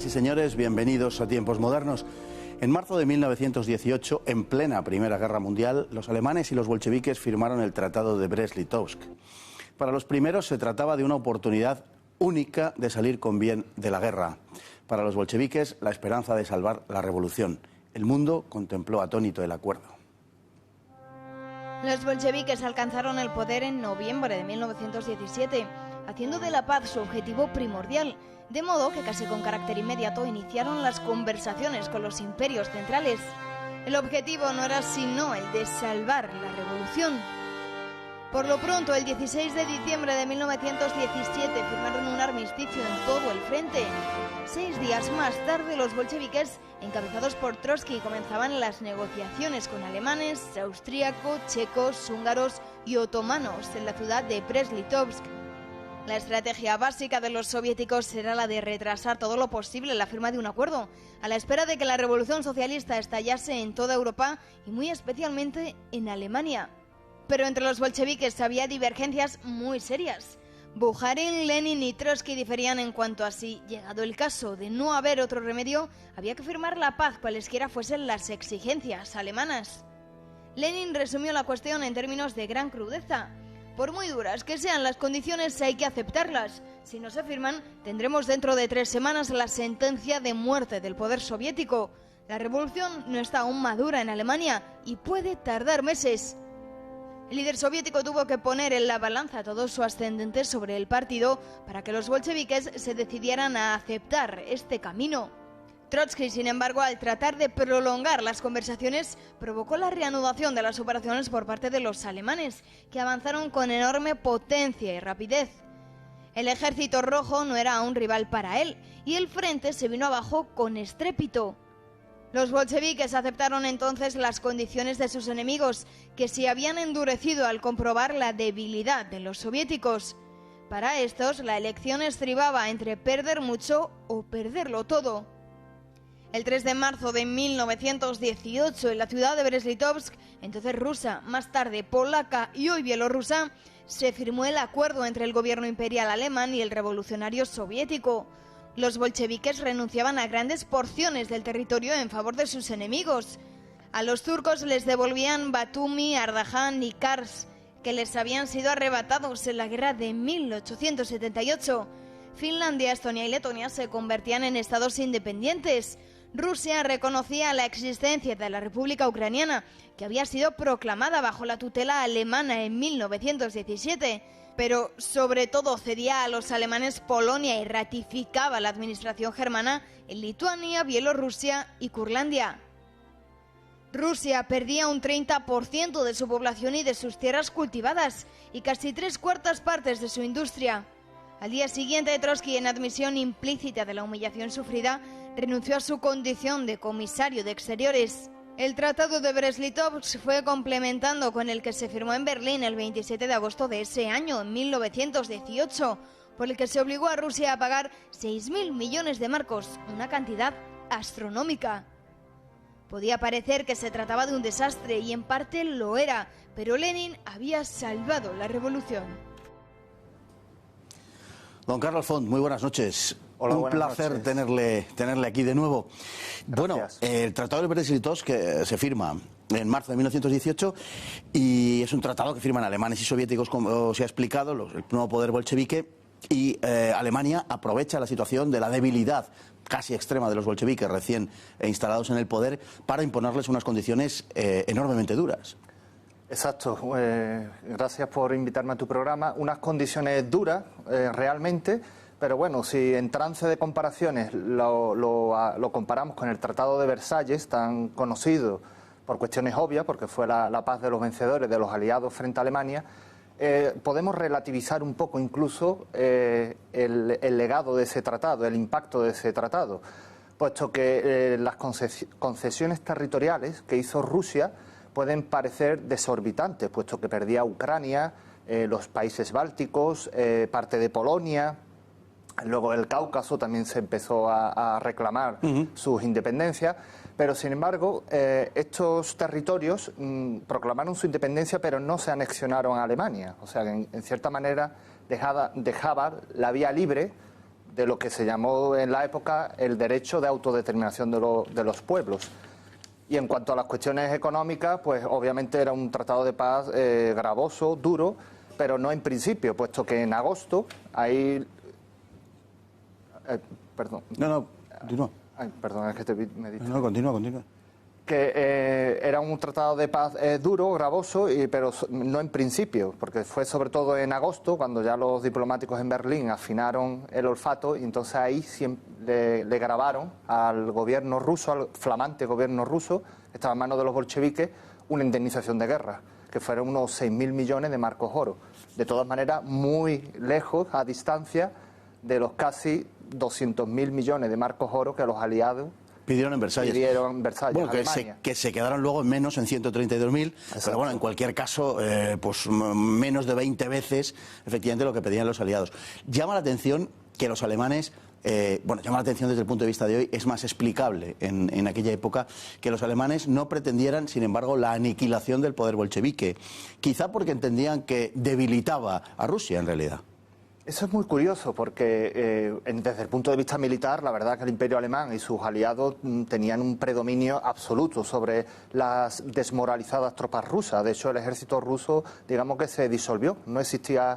Señoras y señores, bienvenidos a Tiempos Modernos. En marzo de 1918, en plena Primera Guerra Mundial, los alemanes y los bolcheviques firmaron el Tratado de Brest-Litovsk. Para los primeros se trataba de una oportunidad única de salir con bien de la guerra. Para los bolcheviques, la esperanza de salvar la revolución. El mundo contempló atónito el acuerdo. Los bolcheviques alcanzaron el poder en noviembre de 1917, haciendo de la paz su objetivo primordial, de modo que casi con carácter inmediato iniciaron las conversaciones con los imperios centrales. El objetivo no era sino el de salvar la revolución. Por lo pronto, el 16 de diciembre de 1917 firmaron un armisticio en todo el frente. 6 días más tarde, los bolcheviques, encabezados por Trotsky, comenzaban las negociaciones con alemanes, austríacos, checos, húngaros y otomanos en la ciudad de Brest-Litovsk. La estrategia básica de los soviéticos era la de retrasar todo lo posible la firma de un acuerdo, a la espera de que la revolución socialista estallase en toda Europa y muy especialmente en Alemania. Pero entre los bolcheviques había divergencias muy serias. Bukharin, Lenin y Trotsky diferían en cuanto a si, llegado el caso de no haber otro remedio, había que firmar la paz cualesquiera fuesen las exigencias alemanas. Lenin resumió la cuestión en términos de gran crudeza. Por muy duras que sean las condiciones, hay que aceptarlas. Si no se firman, tendremos dentro de 3 semanas la sentencia de muerte del poder soviético. La revolución no está aún madura en Alemania y puede tardar meses. El líder soviético tuvo que poner en la balanza todo su ascendente sobre el partido para que los bolcheviques se decidieran a aceptar este camino. Trotsky, sin embargo, al tratar de prolongar las conversaciones, provocó la reanudación de las operaciones por parte de los alemanes, que avanzaron con enorme potencia y rapidez. El ejército rojo no era un rival para él, y el frente se vino abajo con estrépito. Los bolcheviques aceptaron entonces las condiciones de sus enemigos, que se habían endurecido al comprobar la debilidad de los soviéticos. Para estos, la elección estribaba entre perder mucho o perderlo todo. El 3 de marzo de 1918, en la ciudad de Brest-Litovsk, entonces rusa, más tarde polaca y hoy bielorrusa, se firmó el acuerdo entre el gobierno imperial alemán y el revolucionario soviético. Los bolcheviques renunciaban a grandes porciones del territorio en favor de sus enemigos. A los turcos les devolvían Batumi, Ardahan y Kars, que les habían sido arrebatados en la guerra de 1878. Finlandia, Estonia y Letonia se convertían en estados independientes. Rusia reconocía la existencia de la República Ucraniana, que había sido proclamada bajo la tutela alemana en 1917, pero sobre todo cedía a los alemanes Polonia y ratificaba la administración germana en Lituania, Bielorrusia y Curlandia. Rusia perdía un 30% de su población y de sus tierras cultivadas, y casi 3/4 partes de su industria. Al día siguiente, Trotsky, en admisión implícita de la humillación sufrida, renunció a su condición de comisario de Exteriores. El Tratado de Brest-Litovsk fue complementando con el que se firmó en Berlín el 27 de agosto de ese año, en 1918, por el que se obligó a Rusia a pagar 6.000 millones de marcos, una cantidad astronómica. Podía parecer que se trataba de un desastre, y en parte lo era, pero Lenin había salvado la revolución. Don Carlos Font, muy buenas noches. Hola, un placer tenerle aquí de nuevo. Gracias. Bueno, el Tratado de Brest-Litovsk se firma en marzo de 1918 y es un tratado que firman alemanes y soviéticos, como se ha explicado, el nuevo poder bolchevique, y Alemania aprovecha la situación de la debilidad casi extrema de los bolcheviques recién instalados en el poder para imponerles unas condiciones enormemente duras. Exacto, gracias por invitarme a tu programa. Unas condiciones duras, realmente, pero bueno, si en trance de comparaciones lo comparamos con el Tratado de Versalles, tan conocido por cuestiones obvias, porque fue la paz de los vencedores, de los aliados frente a Alemania, podemos relativizar un poco incluso el legado de ese tratado, el impacto de ese tratado, puesto que las concesiones territoriales que hizo Rusia pueden parecer desorbitantes, puesto que perdía Ucrania, los países bálticos, parte de Polonia. Luego el Cáucaso también se empezó a reclamar sus independencias, pero sin embargo estos territorios proclamaron su independencia, pero no se anexionaron a Alemania. O sea que en cierta manera dejaba la vía libre de lo que se llamó en la época el derecho de autodeterminación de los pueblos. Y en cuanto a las cuestiones económicas, pues obviamente era un tratado de paz gravoso, duro, pero no en principio, puesto que en agosto ahí... perdón. No, continúa. Ay, perdón, es que me he dicho. No, continúa. Que era un tratado de paz duro, gravoso, pero no en principio, porque fue sobre todo en agosto, cuando ya los diplomáticos en Berlín afinaron el olfato, y entonces ahí le grabaron al gobierno ruso, al flamante gobierno ruso, que estaba en manos de los bolcheviques, una indemnización de guerra, que fueron unos 6.000 millones de marcos oro. De todas maneras, muy lejos, a distancia, de los casi 200.000 millones de marcos oro que los aliados pidieron en Versalles. Bueno, que se quedaron luego en menos, en 132.000, pero bueno, en cualquier caso, pues menos de 20 veces, efectivamente, lo que pedían los aliados. Llama la atención que los alemanes, llama la atención desde el punto de vista de hoy, es más explicable en aquella época que los alemanes no pretendieran, sin embargo, la aniquilación del poder bolchevique, quizá porque entendían que debilitaba a Rusia en realidad. Eso es muy curioso porque desde el punto de vista militar, la verdad que el Imperio Alemán y sus aliados tenían un predominio absoluto sobre las desmoralizadas tropas rusas. De hecho, el ejército ruso, digamos que se disolvió, no existía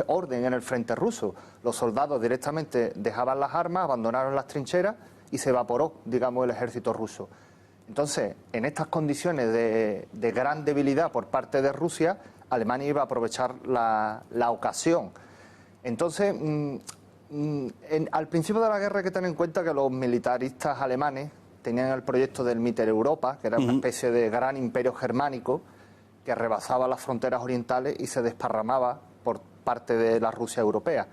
orden en el frente ruso. Los soldados directamente dejaban las armas, abandonaron las trincheras y se evaporó, digamos, el ejército ruso. Entonces, en estas condiciones de gran debilidad por parte de Rusia, Alemania iba a aprovechar la ocasión. Entonces, al principio de la guerra hay que tener en cuenta que los militaristas alemanes tenían el proyecto del Mitteleuropa, que era una especie de gran imperio germánico que rebasaba las fronteras orientales y se desparramaba por parte de la Rusia europea.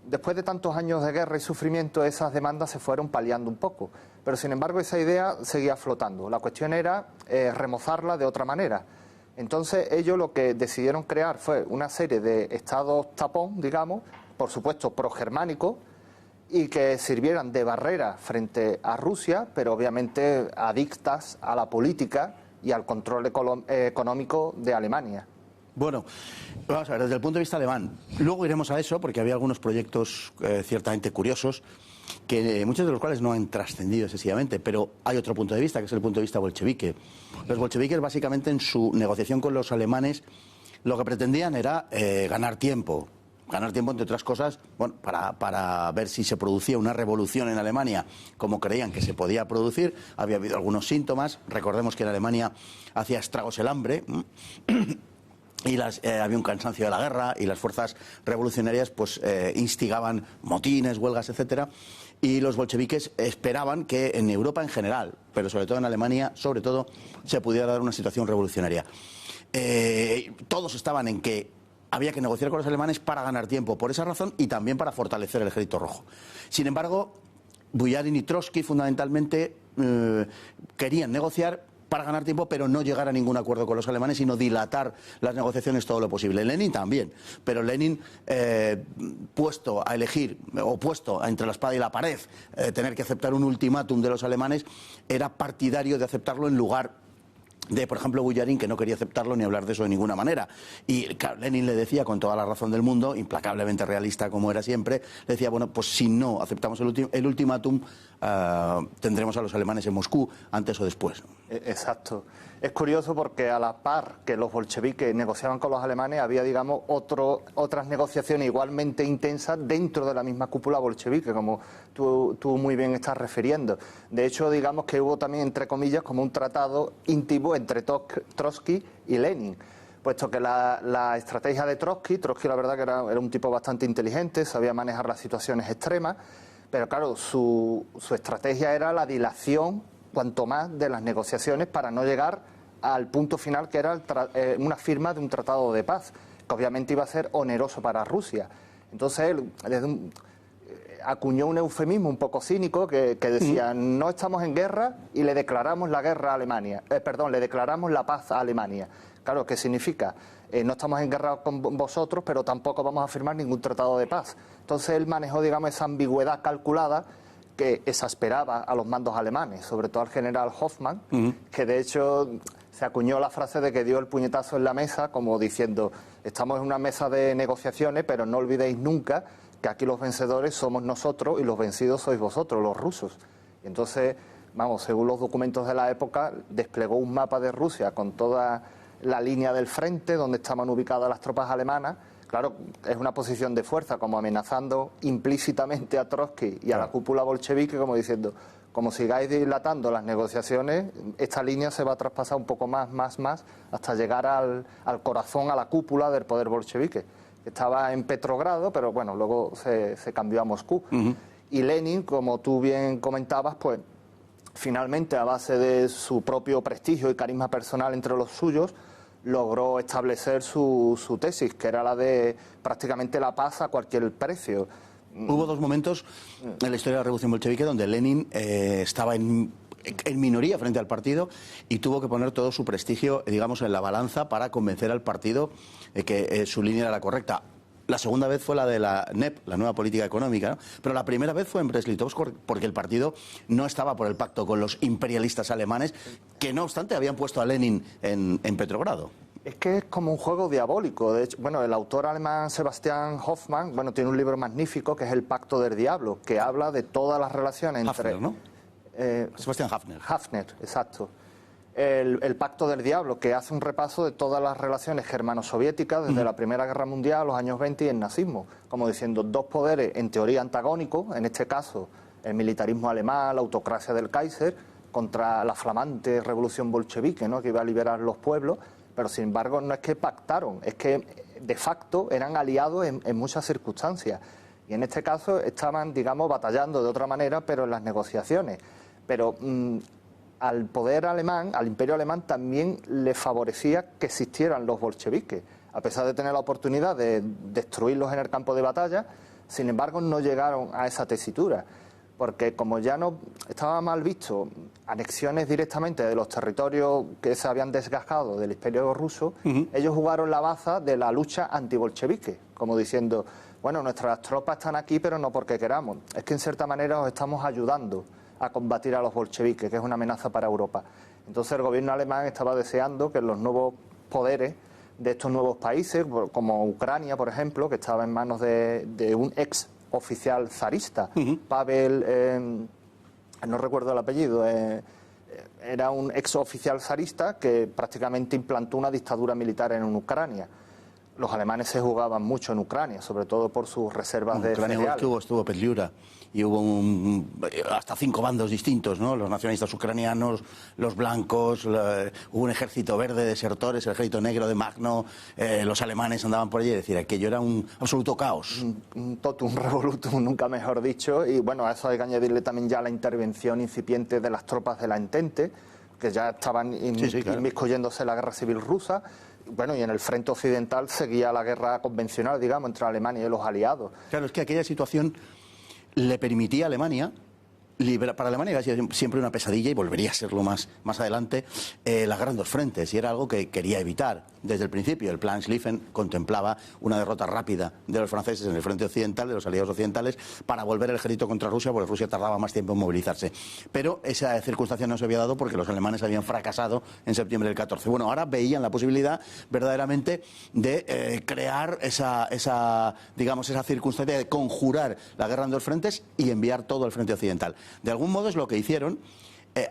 Después de tantos años de guerra y sufrimiento, esas demandas se fueron paliando un poco, pero sin embargo esa idea seguía flotando. La cuestión era remozarla de otra manera. Entonces ellos lo que decidieron crear fue una serie de estados tapón, digamos, por supuesto progermánicos, y que sirvieran de barrera frente a Rusia, pero obviamente adictas a la política y al control económico de Alemania. Bueno, vamos a ver, desde el punto de vista alemán, luego iremos a eso porque había algunos proyectos ciertamente curiosos, que muchos de los cuales no han trascendido excesivamente, pero hay otro punto de vista, que es el punto de vista bolchevique. Los bolcheviques, básicamente, en su negociación con los alemanes, lo que pretendían era ganar tiempo, entre otras cosas, bueno, para ver si se producía una revolución en Alemania, como creían que se podía producir. Había habido algunos síntomas, recordemos que en Alemania hacía estragos el hambre, y había un cansancio de la guerra y las fuerzas revolucionarias pues instigaban motines, huelgas, etcétera, y los bolcheviques esperaban que en Europa en general, pero sobre todo en Alemania, sobre todo, se pudiera dar una situación revolucionaria. Todos estaban en que había que negociar con los alemanes para ganar tiempo, por esa razón, y también para fortalecer el ejército rojo. Sin embargo, Bujarin y Trotsky fundamentalmente querían negociar para ganar tiempo, pero no llegar a ningún acuerdo con los alemanes, sino dilatar las negociaciones todo lo posible. Lenin también, pero Lenin, puesto a elegir, o puesto entre la espada y la pared, tener que aceptar un ultimátum de los alemanes, era partidario de aceptarlo en lugar de, por ejemplo, Bujarin, que no quería aceptarlo ni hablar de eso de ninguna manera. Y claro, Lenin le decía, con toda la razón del mundo, implacablemente realista como era siempre, le decía, bueno, pues si no aceptamos el ultimátum, tendremos a los alemanes en Moscú antes o después. Exacto. Es curioso porque a la par que los bolcheviques negociaban con los alemanes, había, digamos, otras negociaciones igualmente intensas dentro de la misma cúpula bolchevique, como tú muy bien estás refiriendo. De hecho, digamos que hubo también, entre comillas, como un tratado íntimo entre Trotsky y Lenin, puesto que la estrategia de Trotsky la verdad que era un tipo bastante inteligente, sabía manejar las situaciones extremas, pero claro, su estrategia era la dilación cuanto más de las negociaciones para no llegar al punto final, que era una firma de un tratado de paz, que obviamente iba a ser oneroso para Rusia. Entonces él acuñó un eufemismo un poco cínico que decía, no estamos en guerra y le declaramos la guerra a Alemania, le declaramos la paz a Alemania. Claro, ¿qué significa? No estamos en guerra con vosotros, pero tampoco vamos a firmar ningún tratado de paz. Entonces él manejó, digamos, esa ambigüedad calculada que exasperaba a los mandos alemanes, sobre todo al general Hoffmann, que de hecho se acuñó la frase de que dio el puñetazo en la mesa, como diciendo, estamos en una mesa de negociaciones, pero no olvidéis nunca que aquí los vencedores somos nosotros y los vencidos sois vosotros, los rusos. Y entonces, vamos, según los documentos de la época, desplegó un mapa de Rusia con toda la línea del frente donde estaban ubicadas las tropas alemanas. Claro, es una posición de fuerza, como amenazando implícitamente a Trotsky y a la cúpula bolchevique, como diciendo, como sigáis dilatando las negociaciones, esta línea se va a traspasar un poco más, hasta llegar al corazón, a la cúpula del poder bolchevique. Estaba en Petrogrado, pero bueno, luego se cambió a Moscú. Y Lenin, como tú bien comentabas, pues finalmente, a base de su propio prestigio y carisma personal entre los suyos, logró establecer su tesis, que era la de prácticamente la paz a cualquier precio. Hubo dos momentos en la historia de la Revolución Bolchevique donde Lenin estaba en minoría frente al partido y tuvo que poner todo su prestigio, digamos, en la balanza para convencer al partido de que su línea era la correcta. La segunda vez fue la de la NEP, la nueva política económica, ¿no? Pero la primera vez fue en Brest-Litovsk porque el partido no estaba por el pacto con los imperialistas alemanes, que no obstante habían puesto a Lenin en Petrogrado. Es que es como un juego diabólico. De hecho, bueno, el autor alemán Sebastian Hoffmann, bueno, tiene un libro magnífico que es El Pacto del Diablo, que habla de todas las relaciones entre... Hafner, ¿no? Sebastian Hafner. Hafner, exacto. El Pacto del Diablo, que hace un repaso de todas las relaciones germano-soviéticas desde la Primera Guerra Mundial, los años 20 y el nazismo, como diciendo dos poderes en teoría antagónicos, en este caso el militarismo alemán, la autocracia del Kaiser, contra la flamante revolución bolchevique, ¿no?, que iba a liberar los pueblos, pero sin embargo no es que pactaron, es que de facto eran aliados en muchas circunstancias. Y en este caso estaban, digamos, batallando de otra manera, pero en las negociaciones. Pero al poder alemán, al imperio alemán, también le favorecía que existieran los bolcheviques. A pesar de tener la oportunidad de destruirlos en el campo de batalla, sin embargo no llegaron a esa tesitura. Porque como ya no estaba mal visto anexiones directamente de los territorios que se habían desgajado del imperio ruso, ellos jugaron la baza de la lucha antibolchevique, como diciendo, bueno, nuestras tropas están aquí, pero no porque queramos. Es que en cierta manera os estamos ayudando a combatir a los bolcheviques, que es una amenaza para Europa. Entonces el gobierno alemán estaba deseando que los nuevos poderes de estos nuevos países, como Ucrania, por ejemplo, que estaba en manos de un ex oficial zarista, Pavel, no recuerdo el apellido, era un ex oficial zarista que prácticamente implantó una dictadura militar en Ucrania. Los alemanes se jugaban mucho en Ucrania, sobre todo por sus reservas de cereales. Estuvo Petliura y hubo hasta 5 bandos distintos, ¿no? Los nacionalistas ucranianos, los blancos, hubo un ejército verde de desertores, el ejército negro de Magno, los alemanes andaban por allí, es decir, aquello era un absoluto caos. Un totum revolutum, nunca mejor dicho, y bueno, a eso hay que añadirle también ya la intervención incipiente de las tropas de la Entente, que ya estaban inmiscuyéndose en la guerra civil rusa. Bueno, y en el frente occidental seguía la guerra convencional, digamos, entre Alemania y los aliados. Claro, es que aquella situación le permitía a Alemania, para Alemania iba a ser siempre una pesadilla y volvería a serlo más adelante, la guerra en dos frentes, y era algo que quería evitar desde el principio. El plan Schlieffen contemplaba una derrota rápida de los franceses en el frente occidental, de los aliados occidentales, para volver el ejército contra Rusia, porque Rusia tardaba más tiempo en movilizarse. Pero esa circunstancia no se había dado porque los alemanes habían fracasado en septiembre del 14. Bueno, ahora veían la posibilidad verdaderamente de crear esa circunstancia de conjurar la guerra en dos frentes y enviar todo al frente occidental. De algún modo es lo que hicieron,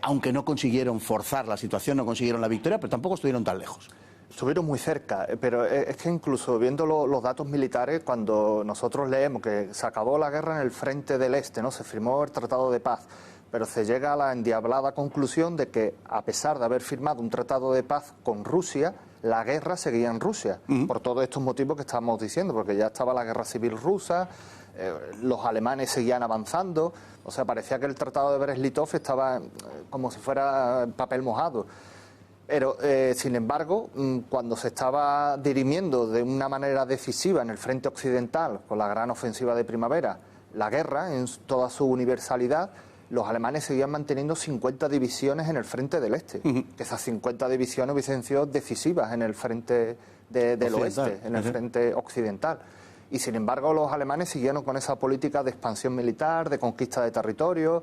aunque no consiguieron forzar la situación, no consiguieron la victoria, pero tampoco estuvieron tan lejos. Estuvieron muy cerca, pero es que incluso viendo los datos militares, cuando nosotros leemos que se acabó la guerra en el frente del este, ¿no?, se firmó el Tratado de Paz, pero se llega a la endiablada conclusión de que, a pesar de haber firmado un Tratado de Paz con Rusia, la guerra seguía en Rusia, por todos estos motivos que estamos diciendo, porque ya estaba la guerra civil rusa, los alemanes seguían avanzando, o sea, parecía que el Tratado de Brest-Litovsk estaba como si fuera papel mojado. Pero, sin embargo, cuando se estaba dirimiendo de una manera decisiva en el frente occidental, con la gran ofensiva de primavera, la guerra en toda su universalidad, los alemanes seguían manteniendo 50 divisiones en el frente del este. Que esas 50 divisiones hubiesen sido decisivas en el frente del oeste, en el frente occidental. Y sin embargo los alemanes siguieron con esa política de expansión militar, de conquista de territorio,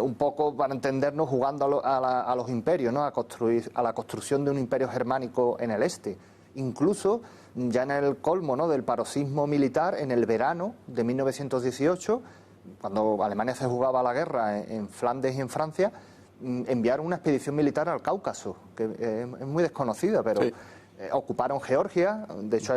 un poco, para entendernos, jugando a los imperios, ¿no?, a la construcción de un imperio germánico en el este. Incluso ya en el colmo, ¿no?, del paroxismo militar, en el verano de 1918, cuando Alemania se jugaba la guerra en Flandes y en Francia, enviaron una expedición militar al Cáucaso, que es muy desconocida, pero sí. Ocuparon Georgia. De hecho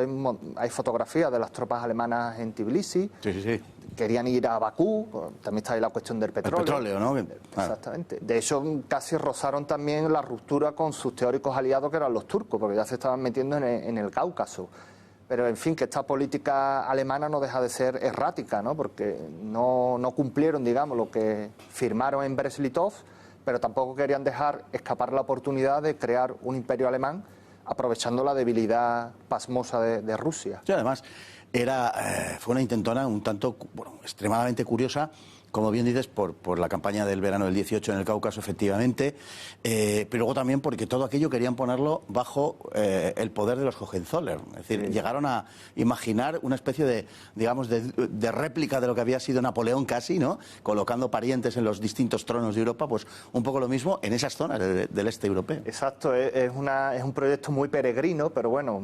hay fotografías de las tropas alemanas en Tbilisi. Sí. Querían ir a Bakú. También está ahí la cuestión del petróleo. El petróleo, ¿no? Exactamente. De hecho, casi rozaron también la ruptura con sus teóricos aliados, que eran los turcos, porque ya se estaban metiendo en el Cáucaso. Pero, en fin, que esta política alemana no deja de ser errática, ¿no?, porque no cumplieron, digamos, lo que firmaron en Brest-Litov, pero tampoco querían dejar escapar la oportunidad de crear un imperio alemán aprovechando la debilidad pasmosa de Rusia. Sí, además, fue una intentona un tanto, extremadamente curiosa, como bien dices, por la campaña del verano del 18 en el Cáucaso, efectivamente, pero luego también porque todo aquello querían ponerlo bajo el poder de los Hohenzollern. Es decir, llegaron a imaginar una especie de, digamos, de réplica de lo que había sido Napoleón casi, ¿no?, colocando parientes en los distintos tronos de Europa, pues un poco lo mismo en esas zonas del este europeo. Exacto, es un proyecto muy peregrino, pero bueno,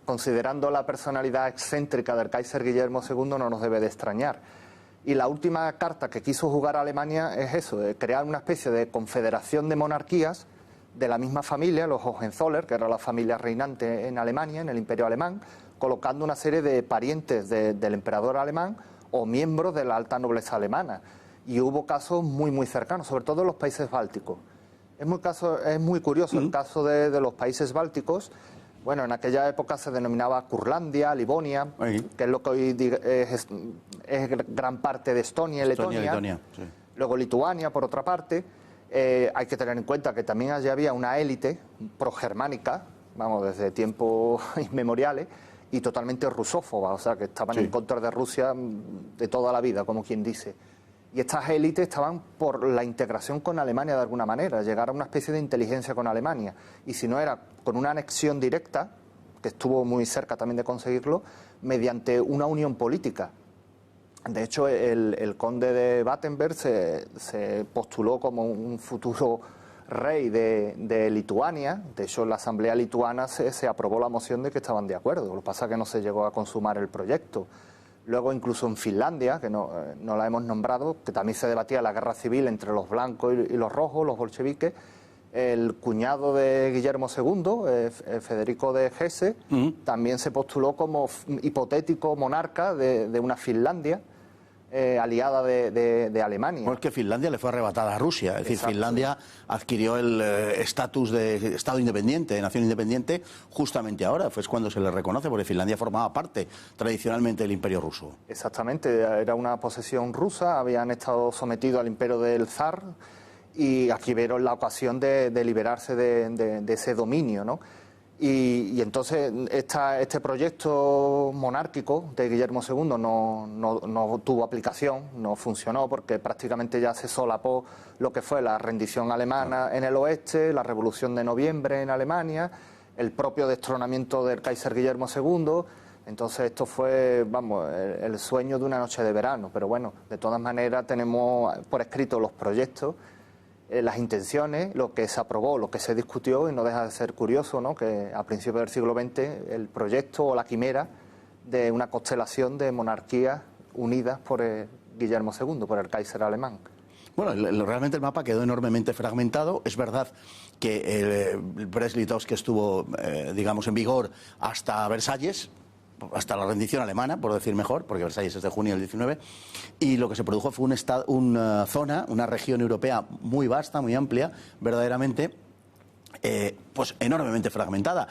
considerando la personalidad excéntrica del Kaiser Guillermo II, no nos debe de extrañar. Y la última carta que quiso jugar a Alemania es eso, de crear una especie de confederación de monarquías de la misma familia, los Hohenzollern, que era la familia reinante en Alemania, en el Imperio Alemán, colocando una serie de parientes del emperador alemán o miembros de la alta nobleza alemana. Y hubo casos muy, muy cercanos, sobre todo en los países bálticos. Es muy curioso el caso de los países bálticos. Bueno, en aquella época se denominaba Curlandia, Livonia, que es lo que hoy es gran parte de Estonia y Letonia. Sí. Luego Lituania, por otra parte. Hay que tener en cuenta que también allí había una élite progermánica, vamos, desde tiempos inmemoriales, y totalmente rusófoba, o sea, que estaban en contra de Rusia de toda la vida, como quien dice. Y estas élites estaban por la integración con Alemania de alguna manera, llegar a una especie de inteligencia con Alemania. Y si no era con una anexión directa, que estuvo muy cerca también de conseguirlo, mediante una unión política. De hecho, el conde de Battenberg se postuló como un futuro rey de Lituania. De hecho, en la Asamblea Lituana se aprobó la moción de que estaban de acuerdo. Lo que pasa es que no se llegó a consumar el proyecto. Luego, incluso en Finlandia, que no la hemos nombrado, que también se debatía la guerra civil entre los blancos y los rojos, los bolcheviques, el cuñado de Guillermo II, Federico de Hesse, también se postuló como hipotético monarca de una Finlandia aliada de Alemania. Bueno, es que Finlandia le fue arrebatada a Rusia, es decir, Exacto. Finlandia adquirió el estatus de Estado independiente, de nación independiente, justamente ahora, fue cuando se le reconoce, porque Finlandia formaba parte tradicionalmente del Imperio ruso. Exactamente, era una posesión rusa, habían estado sometidos al imperio del zar y aquí vieron la ocasión de liberarse de ese dominio, ¿no? Y entonces este proyecto monárquico de Guillermo II no tuvo aplicación, no funcionó, porque prácticamente ya se solapó lo que fue la rendición alemana en el oeste, la Revolución de Noviembre en Alemania, el propio destronamiento del Kaiser Guillermo II. Entonces esto fue, vamos, el sueño de una noche de verano. Pero bueno, de todas maneras tenemos por escrito los proyectos, las intenciones, lo que se aprobó, lo que se discutió, y no deja de ser curioso, ¿no?, que a principios del siglo XX el proyecto o la quimera de una constelación de monarquías unidas por Guillermo II, por el Kaiser alemán. Bueno, realmente el mapa quedó enormemente fragmentado. Es verdad que el Brest-Litovsk estuvo, digamos, en vigor hasta Versalles, hasta la rendición alemana, por decir mejor, porque Versalles es de junio del 19, y lo que se produjo fue una zona, una región europea muy vasta, muy amplia, verdaderamente, pues enormemente fragmentada,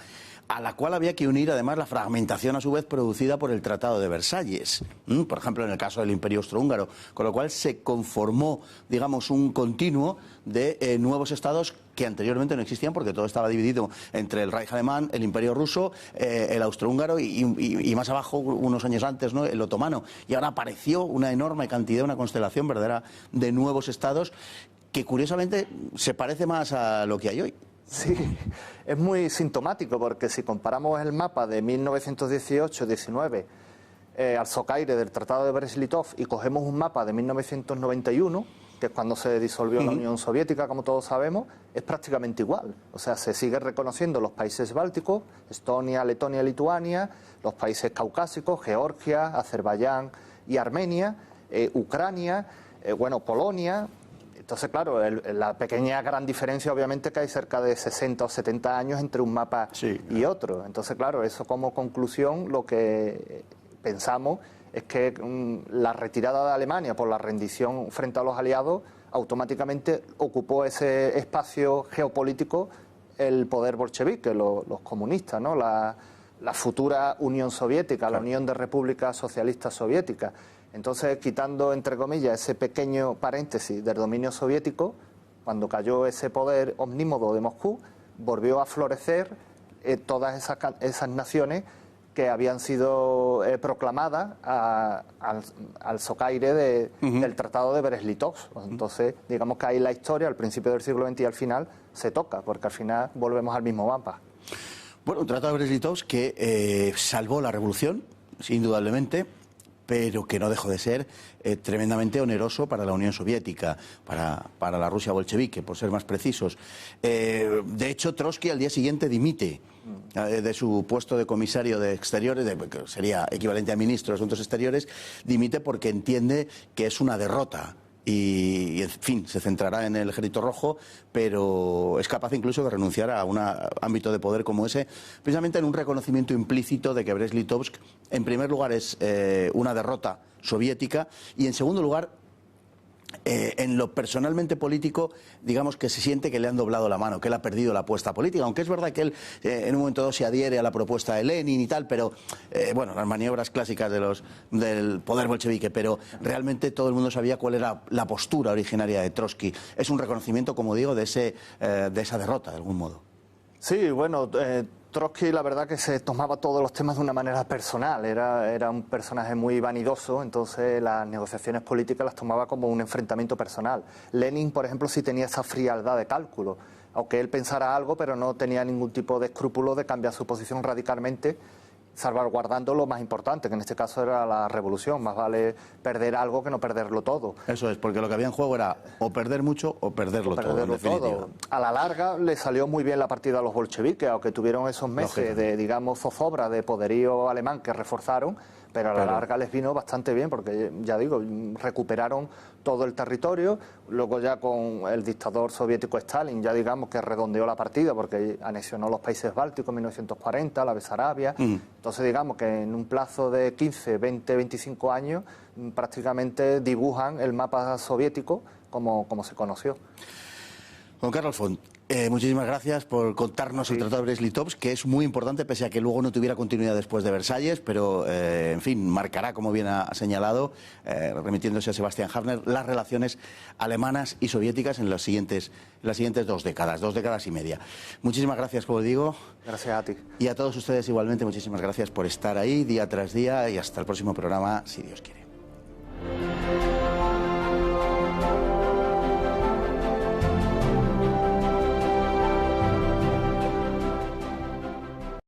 a la cual había que unir además la fragmentación a su vez producida por el Tratado de Versalles, por ejemplo en el caso del Imperio Austrohúngaro, con lo cual se conformó, digamos, un continuo de nuevos estados que anteriormente no existían, porque todo estaba dividido entre el Reich alemán, el Imperio ruso, el austrohúngaro y más abajo, unos años antes, ¿no?, el otomano. Y ahora apareció una enorme cantidad, una constelación verdadera de nuevos estados que curiosamente se parece más a lo que hay hoy. Sí, es muy sintomático, porque si comparamos el mapa de 1918-19 al socaire del Tratado de Brest-Litov y cogemos un mapa de 1991, que es cuando se disolvió la Unión Soviética, como todos sabemos, es prácticamente igual. O sea, se sigue reconociendo los países bálticos, Estonia, Letonia, Lituania, los países caucásicos, Georgia, Azerbaiyán y Armenia, Ucrania, Polonia. Entonces, claro, la pequeña gran diferencia obviamente que hay cerca de 60 o 70 años entre un mapa y otro. Entonces, claro, eso como conclusión lo que pensamos es que la retirada de Alemania por la rendición frente a los aliados automáticamente ocupó ese espacio geopolítico el poder bolchevique, los comunistas, ¿no? La futura Unión Soviética, la Unión de Repúblicas Socialistas Soviéticas. Entonces, quitando, entre comillas, ese pequeño paréntesis del dominio soviético, cuando cayó ese poder omnímodo de Moscú, volvió a florecer todas esas naciones que habían sido proclamadas al socaire del Tratado de Brest-Litovsk. Entonces, digamos que ahí la historia, al principio del siglo XX y al final, se toca, porque al final volvemos al mismo mapa. Bueno, un Tratado de Brest-Litovsk que salvó la revolución, indudablemente, pero que no dejó de ser tremendamente oneroso para la Unión Soviética, para la Rusia bolchevique, por ser más precisos. De hecho, Trotsky al día siguiente dimite de su puesto de comisario de Exteriores, que sería equivalente a ministro de Asuntos Exteriores, dimite porque entiende que es una derrota. Y, en fin, se centrará en el Ejército Rojo, pero es capaz incluso de renunciar a un ámbito de poder como ese, precisamente en un reconocimiento implícito de que Brest-Litovsk, en primer lugar, es una derrota soviética y, en segundo lugar, en lo personalmente político, digamos que se siente que le han doblado la mano, que él ha perdido la apuesta política, aunque es verdad que él en un momento dado se adhiere a la propuesta de Lenin y tal, pero las maniobras clásicas del poder bolchevique, pero realmente todo el mundo sabía cuál era la postura originaria de Trotsky. Es un reconocimiento, como digo, de esa derrota, de algún modo. Sí, bueno, Trotsky la verdad que se tomaba todos los temas de una manera personal, era un personaje muy vanidoso, entonces las negociaciones políticas las tomaba como un enfrentamiento personal. Lenin, por ejemplo, sí tenía esa frialdad de cálculo, aunque él pensara algo, pero no tenía ningún tipo de escrúpulo de cambiar su posición radicalmente, salvaguardando lo más importante, que en este caso era la revolución. Más vale perder algo que no perderlo todo. Eso es, porque lo que había en juego era o perder mucho o perderlo todo. A la larga le salió muy bien la partida a los bolcheviques, aunque tuvieron esos meses de, digamos, zozobra, de poderío alemán que reforzaron, pero a la larga les vino bastante bien, porque ya digo, recuperaron todo el territorio. Luego ya con el dictador soviético Stalin, ya digamos que redondeó la partida, porque anexionó los países bálticos en 1940, la Besarabia. Entonces digamos que en un plazo de 15, 20, 25 años prácticamente dibujan el mapa soviético como se conoció. Juan Carlos Font, muchísimas gracias por contarnos el Tratado de Brest-Litovsk, que es muy importante, pese a que luego no tuviera continuidad después de Versalles, pero, en fin, marcará, como bien ha señalado, remitiéndose a Sebastián Haffner, las relaciones alemanas y soviéticas en las siguientes 2 décadas, 2 décadas y media. Muchísimas gracias, como digo. Gracias a ti. Y a todos ustedes igualmente, muchísimas gracias por estar ahí día tras día y hasta el próximo programa, si Dios quiere.